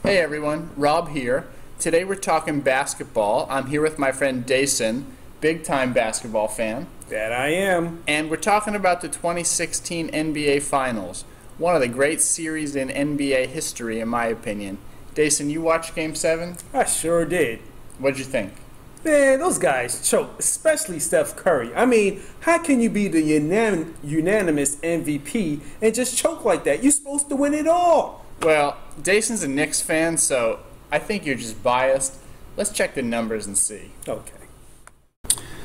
Hey everyone, Rob here. Today we're talking basketball. I'm here with my friend Deson, big time basketball fan. That I am. And we're talking about the 2016 NBA Finals. One of the great series in NBA history, in my opinion. Deson, you watched Game 7? I sure did. What'd you think? Man, those guys choked, especially Steph Curry. I mean, how can you be the unanimous MVP and just choke like that? You're supposed to win it all. Well, Deson's a Knicks fan, so I think you're just biased. Let's check the numbers and see. Okay.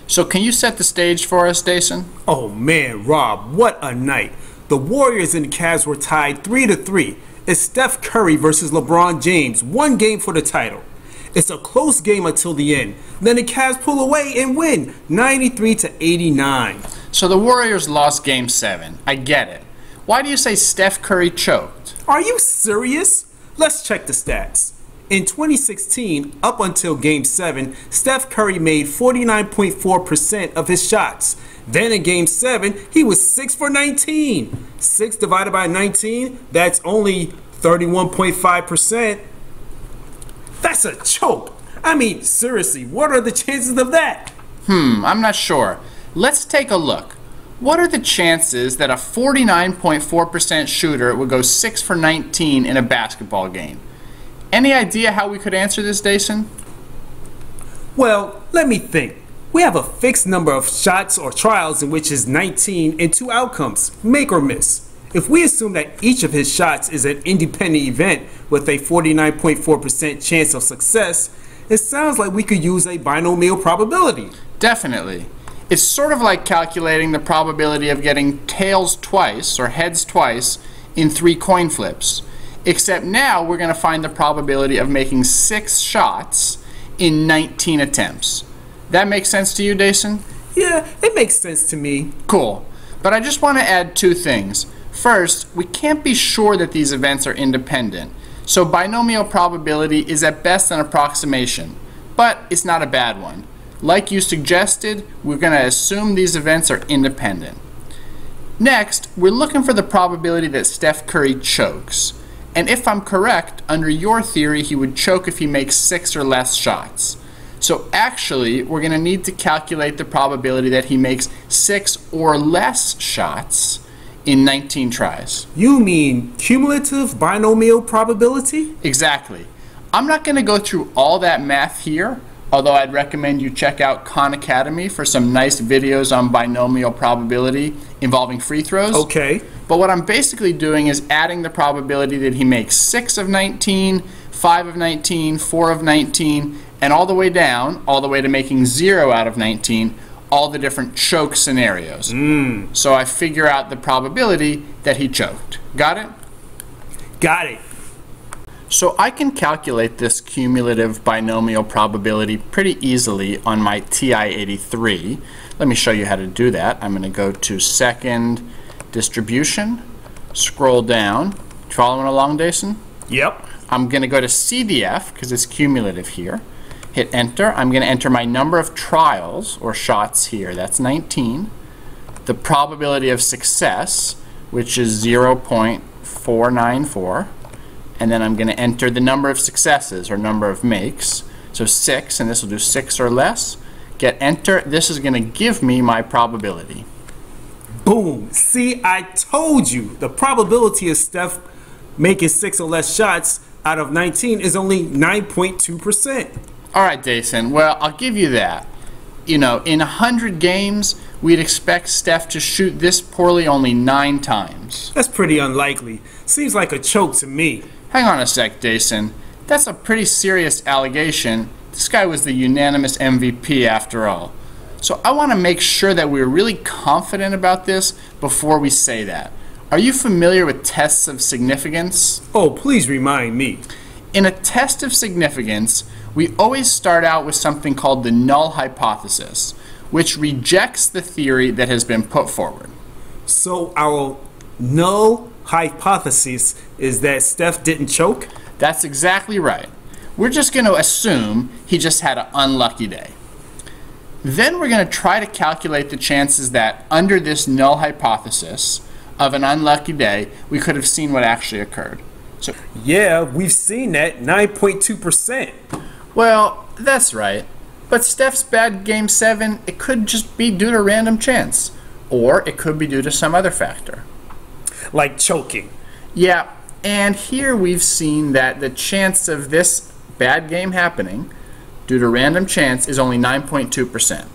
So can you set the stage for us, Deson? Oh man, Rob, what a night. The Warriors and the Cavs were tied 3-3. It's Steph Curry versus LeBron James, one game for the title. It's a close game until the end. Then the Cavs pull away and win 93-89. So the Warriors lost Game 7. I get it. Why do you say Steph Curry choked? Are you serious? Let's check the stats. In 2016, up until Game 7, Steph Curry made 49.4% of his shots. Then in Game 7, he was 6 for 19. 6 divided by 19, that's only 31.5%. That's a choke. I mean, seriously, what are the chances of that? I'm not sure. Let's take a look. What are the chances that a 49.4% shooter would go 6 for 19 in a basketball game? Any idea how we could answer this, Deson? Well, let me think. We have a fixed number of shots or trials in which is 19 and 2 outcomes, make or miss. If we assume that each of his shots is an independent event with a 49.4% chance of success, it sounds like we could use a binomial probability. Definitely. It's sort of like calculating the probability of getting tails twice or heads twice in 3 coin flips. Except now we're going to find the probability of making 6 shots in 19 attempts. That makes sense to you, Deson? Yeah, it makes sense to me. Cool. But I just want to add 2 things. First, we can't be sure that these events are independent. So binomial probability is at best an approximation. But it's not a bad one. Like you suggested, we're going to assume these events are independent. Next, we're looking for the probability that Steph Curry chokes. And if I'm correct, under your theory, he would choke if he makes 6 or less shots. So actually, we're going to need to calculate the probability that he makes 6 or less shots in 19 tries. You mean cumulative binomial probability? Exactly. I'm not going to go through all that math here, although I'd recommend you check out Khan Academy for some nice videos on binomial probability involving free throws. Okay. But what I'm basically doing is adding the probability that he makes 6 of 19, 5 of 19, 4 of 19, and all the way down, all the way to making 0 out of 19, all the different choke scenarios. So I figure out the probability that he choked. Got it? Got it. So I can calculate this cumulative binomial probability pretty easily on my TI-83. Let me show you how to do that. I'm going to go to second distribution, scroll down. Following along, Deson? Yep. I'm going to go to CDF because it's cumulative here. Hit enter. I'm going to enter my number of trials or shots here. That's 19. The probability of success, which is 0.494. And then I'm going to enter the number of successes or number of makes. So 6, and this will do 6 or less. Get enter. This is going to give me my probability. Boom. See, I told you the probability of Steph making 6 or less shots out of 19 is only 9.2%. All right, Deson. Well, I'll give you that. You know, in 100 games, we'd expect Steph to shoot this poorly only 9 times. That's pretty unlikely. Seems like a choke to me. Hang on a sec, Deson. That's a pretty serious allegation. This guy was the unanimous MVP after all. So I want to make sure that we're really confident about this before we say that. Are you familiar with tests of significance? Oh, please remind me. In a test of significance, we always start out with something called the null hypothesis, which rejects the theory that has been put forward. So our null hypothesis is that Steph didn't choke? That's exactly right. We're just going to assume he just had an unlucky day. Then we're going to try to calculate the chances that under this null hypothesis of an unlucky day, we could have seen what actually occurred. So, Yeah, we've seen that, 9.2%. well, that's right. But Steph's bad Game 7, it could just be due to random chance. Or it could be due to some other factor. Like choking. Yeah, and here we've seen that the chance of this bad game happening due to random chance is only 9.2%.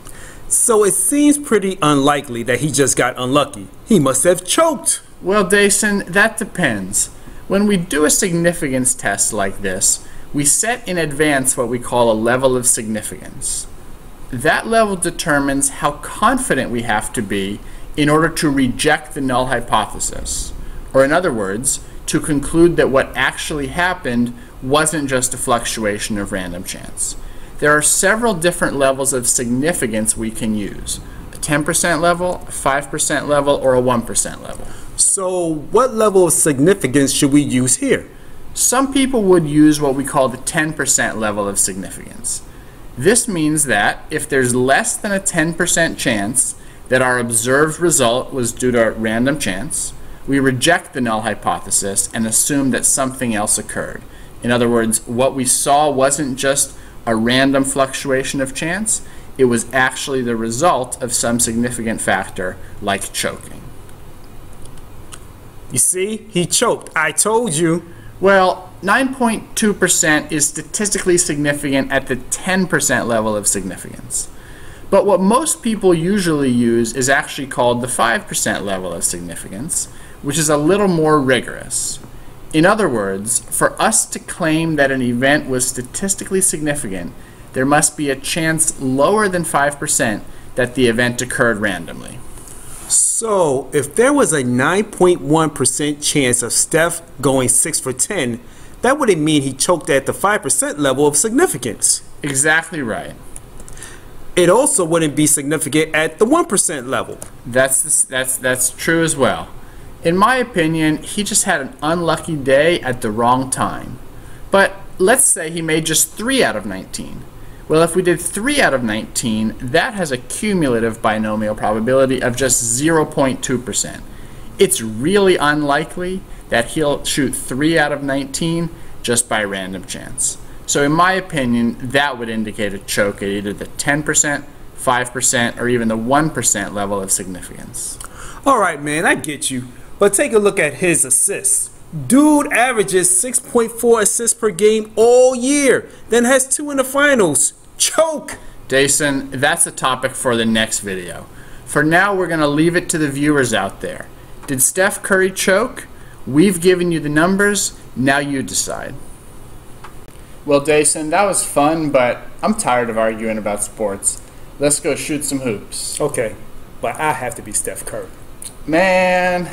So it seems pretty unlikely that he just got unlucky. He must have choked. Well, Deson, that depends. When we do a significance test like this, we set in advance what we call a level of significance. That level determines how confident we have to be in order to reject the null hypothesis. Or in other words, to conclude that what actually happened wasn't just a fluctuation of random chance. There are several different levels of significance we can use. A 10% level, a 5% level, or a 1% level. So what level of significance should we use here? Some people would use what we call the 10% level of significance. This means that if there's less than a 10% chance that our observed result was due to random chance, we reject the null hypothesis and assume that something else occurred. In other words, what we saw wasn't just a random fluctuation of chance, it was actually the result of some significant factor like choking. You see, he choked. I told you. Well, 9.2% is statistically significant at the 10% level of significance. But what most people usually use is actually called the 5% level of significance, which is a little more rigorous. In other words, for us to claim that an event was statistically significant, there must be a chance lower than 5% that the event occurred randomly. So if there was a 9.1% chance of Steph going 6 for 10, that wouldn't mean he choked at the 5% level of significance. Exactly right. It also wouldn't be significant at the 1% level. That's true as well. In my opinion, he just had an unlucky day at the wrong time. But let's say he made just 3 out of 19. Well, if we did 3 out of 19, that has a cumulative binomial probability of just 0.2%. It's really unlikely that he'll shoot 3 out of 19 just by random chance. So in my opinion, that would indicate a choke at either the 10%, 5%, or even the 1% level of significance. All right, man, I get you. But take a look at his assists. Dude averages 6.4 assists per game all year, then has 2 in the finals. Choke! Deson, that's a topic for the next video. For now, we're going to leave it to the viewers out there. Did Steph Curry choke? We've given you the numbers, now you decide. Well, Deson, that was fun, but I'm tired of arguing about sports. Let's go shoot some hoops. Okay, but I have to be Steph Curry. Man...